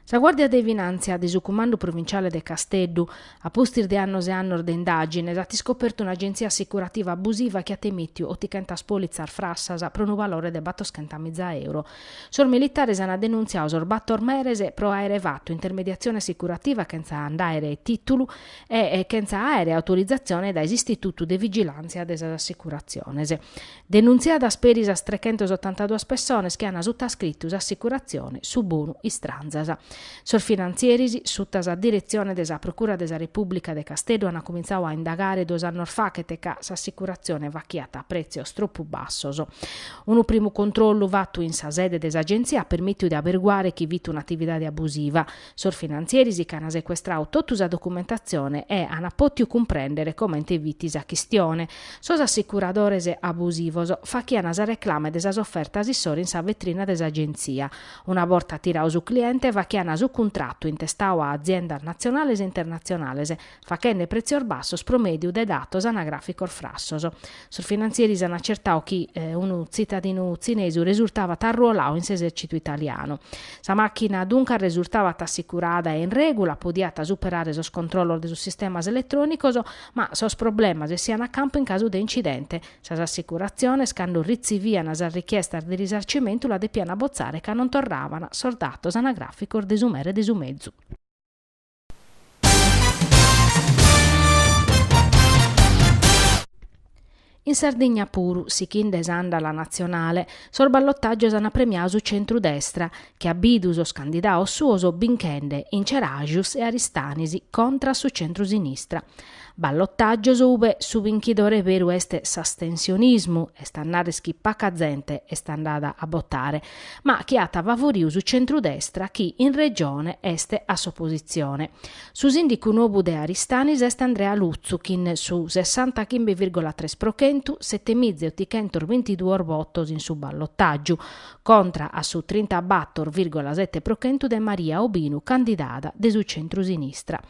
La Guardia di Finanza del Comando Provinciale de Casteddu, a postir di anno e anno di indagine, ha scoperto un'agenzia assicurativa abusiva che ha temitto o ti canta spolizzar frassas per un valore di €800.000. Sor militari hanno denunziato sorbattor merese pro aere fatto intermediazione assicurativa senza andare titolo e senza aere autorizzazione dai istituti di vigilanza delle assicurazioni. Denunziata sperisas 382 persone che hanno sottoscritto assicurazione su buono istranzas. Sor finanzierisi, sottas a direzione della Procura della Repubblica de Casteddu, hanno cominciato a indagare 2 anni fa che l'assicurazione vacchiata a prezzi troppo bassos. Un primo controllo fatto in sa sede dell'agenzia ha permesso di averiguare chi vita un'attività abusiva. Sor finanzierisi che hanno sequestrato tutta la documentazione e hanno potuto comprendere come vitis a chistione. Sos assicuradores abusivos fa chi hanno reclame della offerta assessore in sa vetrina dell'agenzia. Una volta tirato su cliente va chi su contratto intestato a aziende nazionali e internazionali, facendo prezzi bassos promedio de datos anagraficos frassos. Sul finanzieri hanno accertato che un cittadino cinese risultava arruolato in esercito italiano. Sa macchina dunque risultava assicurata e in regola, podiata superare lo controllo dei sistemi elettronici, ma sos problemi siano a campo in caso di incidente. Sa assicurazione, quando riceviano la richiesta di risarcimento, la depiano bozzare che non tornavano sordatos anagraficos desumere desumezzu. In Sardegna puru, sicchinde esanda la nazionale, sul ballottaggio hanno premiato su centrodestra, che abiduso candidato suoso binchende in Ceragius e Aristanisi contra su centrosinistra. Ballottaggio ove su vinchidore veru este s'astensionismo e stannare schippaca gente e standata a votare, ma chi ha favoriu su centrodestra chi in regione este a sopposizione. Su sindico nuovo de Aristanis est Andrea Luzzuchin su 65,3%, 7.822 votos in su ballottaggio, contra a su 34,7% de Maria Obinu, candidata de su centrosinistra.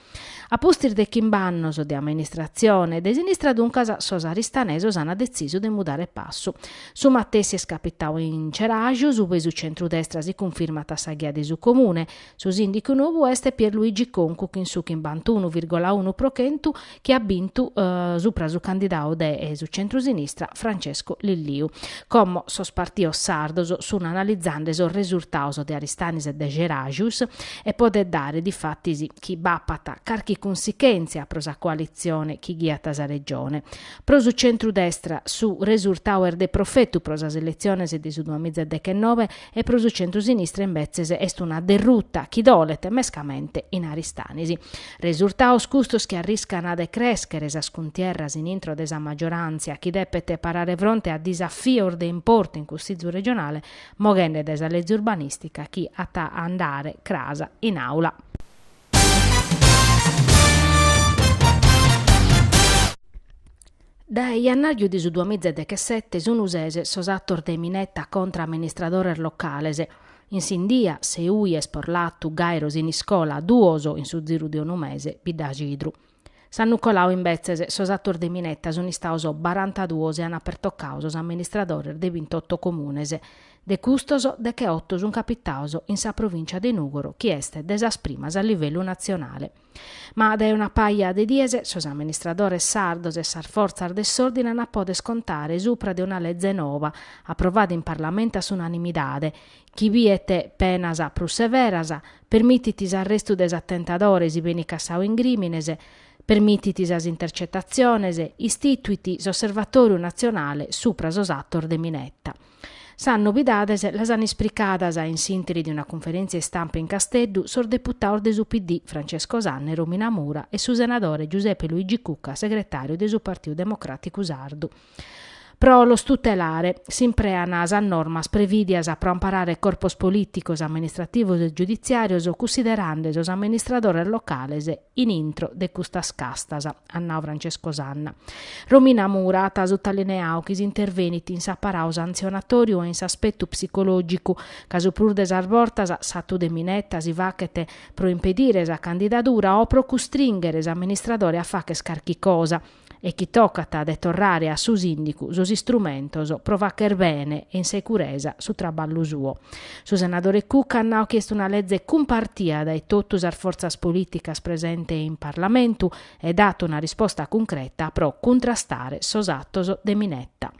A postir de Chimbannos de amministrazione de sinistra dunque sos aristanesos hanno deciso di mudare passo. Su Mattesi è scapitato in Ceragius, uve su centrodestra si confermata sa ghia di su comune. Su sindico nuovo este Pierluigi Concu in su 21,1% che ha vinto sopra su candidato de su centrosinistra Francesco Lilliu. Come sos partios sardos sono analizzando il risultato de Aristanis e de Ceragius e pode dare di fatti chi bappata carchi conseguenze pro sa coalizione chi ghiata sa regione. Pro su centrodestra su risultato de profetto pro sa elezioni di su 2019 e pro su centrosinistra invece est una derrutta chi dolete mescamente in Aristanisi. Risultato scustos che arriscano a decrescere sa scontierras in intro desa maggioranza chi depete parare fronte a desafio de importo in custizio regionale moghende desa legge urbanistica chi atta andare crasa in aula. Da jannaio di su 2017 su Nusese sos attor de Minetta contra amministradores locales. In Sindia, se ui esporlattu gairos in iscola duoso in su ziru di unu mese bidagidru. San Nicolau invece sos attor de Minetta sono istaus 42 e hanno aperto causos amministradores de 28 comunes. De custos de che 8 sun capitaus in sa provincia de Nugoro, chi este desasprimas a livello nazionale. Ma da una paia de diese, sos amministradores sardos e sar forzar de s'ordine non pode scontare supra de una legge nova, approvata in Parlamento su unanimidade, chi viete penas plus severas, permittitis arrestu des attentadores i beni cassau in grimines, permittitis as intercettazziones, istituitis osservatoriu nazionale supra sos attor de Minetta. San novidades las han esplicadas in sintesi di una conferenza stampa in Casteddu sor deputato de su PD Francesco Sanne, Romina Mura e su senatore Giuseppe Luigi Cucca, segretario de su Partito Democratico Sardu. Pro lo tutelare s'impreanas a normas previdias pro amparare corpos politicos, amministrativos e giudiziarios considerando os amministradores locales in intro de custas castas, annau Francesco Sanna. Romina Mura ha sottolineato che interveniti in s'apparao sanzionatorio e in s'aspetto psicologico, caso pur desarvortas satu de Minetta si vachete pro impedire sa candidatura o pro costringere s'amministratore a fa che scarchi cosa. e chi toccata de torrare a sus indicu, sus istrumentos, provacher bene e in sicurezza su traballo suo. Su senatore Cuccan ha chiesto una legge compartia dai totus ar forzas politicas presente in Parlamento e dato una risposta concreta pro contrastare sos attos de Minetta.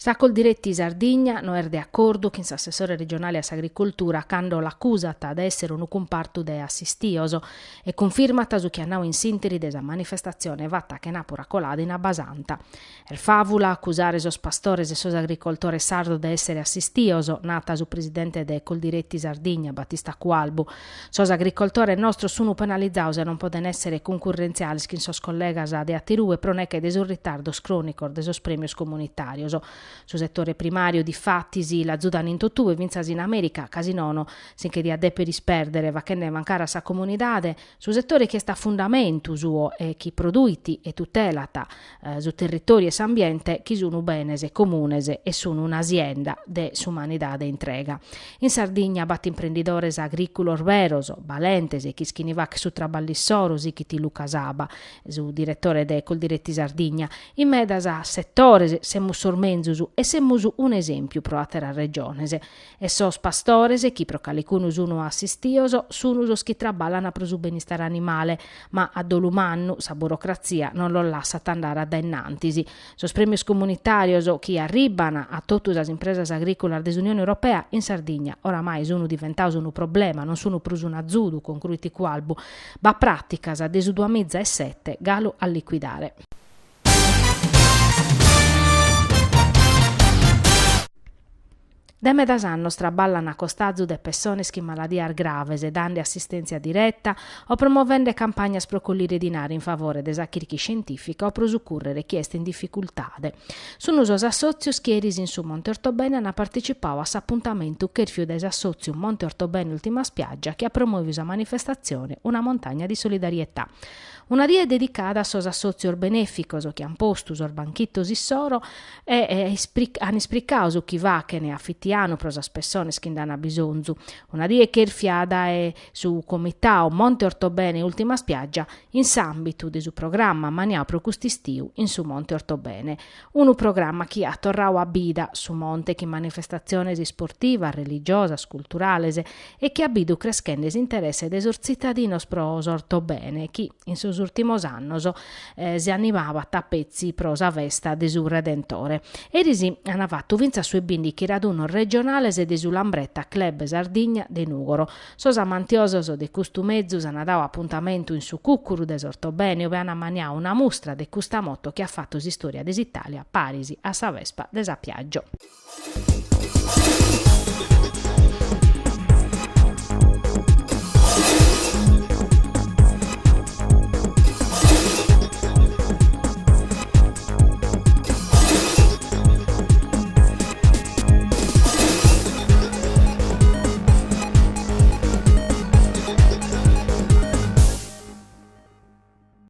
Sa Coldiretti Sardigna non è d'accordo che l'assessore regionale a agricoltura quando l'accusata ad essere un comparto de assistioso e confermata su che hanno in sintesi desa manifestazione vatta che napura colada in Abasanta. Favula accusare sos pastores e sos agricoltore sardo de essere assistioso, nata su presidente de Coldiretti Sardigna Battista Cualbu. Sos agricoltore nostro sono penalizzados e non poden essere concorrenziali che sos collegas de Attirù e proneche de sos ritardos cronico de sos premios comunitarios. Su settore primario di fattisi la Zudan in totù e vinzasi in America casinono sinché di addepe risperdere va che ne mancare a sa comunidade su settore che sta fundamento suo e chi produiti e tutelata su territorio e s'ambiente chi sono benese comunese e sono un'azienda de s'umanidade intrega. In Sardegna bat imprenditores agricolor veros valentes e chi schinivac su traballissoros chi ti Luca Saba su direttore de Coldiretti Sardigna in medas a settores semmus sormenzus e semmus un esempio pro atera regionese e sos pastores e chi pro calicunus uno assistioso sono os chi traballano pro su benestare animale ma a dolumannu sa burocrazia non lo lasciat andare ad innantisi. Sos premios comunitarios chi arribano a totus as impresas agricolas dell'Unione Europea in Sardegna oramai sono diventaus un problema, non sono prus un azzudu con cruiti qualbu, ma praticas a desuduamizza e sette galo a liquidare. De medas annos traballano a costazu de persone che maladiar graves e dando assistenza diretta o promuovendo campagne pro collire dinari in favore de sa chirchi scientifica o pro succurrere chi est in difficoltade. Sono sos assozios che eris in su Monte Ortobene hanno partecipato a s'appuntamento che fiu des assozium Monte Ortobene Ultima Spiaggia che ha promosso sa manifestazione Una montagna di solidarietà. Una dia dedicata a sos assozios beneficos che han posto sos banchittos issoro e han ispriccato su chi va che ne affittiano pro sas persones che danno bisogno. Una dia che fiada è su comitao Monte Ortobene Ultima Spiaggia in s'ambito de su programma Manià pro custistiu in su Monte Ortobene. Un programma che ha torrau a bida su monte che manifestazione sportiva, religiosa, culturales e che ha bidu crescendes interesse de sos cittadinos pro Ortobene chi in sus ultimos annos si animava a tappezzi pro sa festa de su Redentore. Erisi hanno fatto vinza sui bindi che raduno regionale e de su Lambretta Club Sardigna de Nugoro. Sos amantiosos de custumezzus hanno dato appuntamento in su Cuccuru de Ortobene ove hanno maniato una mostra de custamotto che ha fatto storia des Italia Parisi a sa Vespa de sa Piaggio.